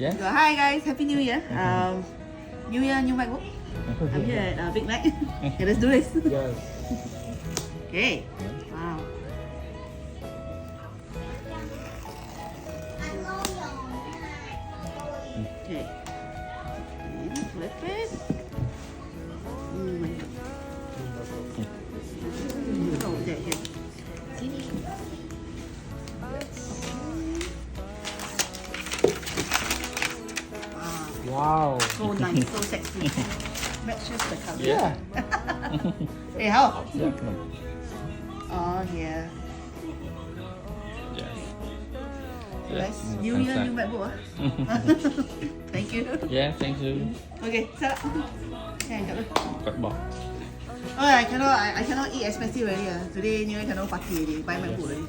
Yeah. So, hi guys, Happy New Year. New Year, new MacBook. I'm here at Big Mac. Okay, let's do this. Yes. Okay. Wow. Okay. And flip it. Oh my god. Oh, there, here. See? Wow. So nice, so sexy. Matches the color. Yeah. Hey, how? Yeah. Oh, yeah. Yes. Nice. New Year, new MacBook. Ah. Thank you. Yeah, thank you. Okay, set up. Okay, got it. Cắt bỏ. Oh, I cannot eat expensive already. Today New Year cannot party already. Buy MacBook already.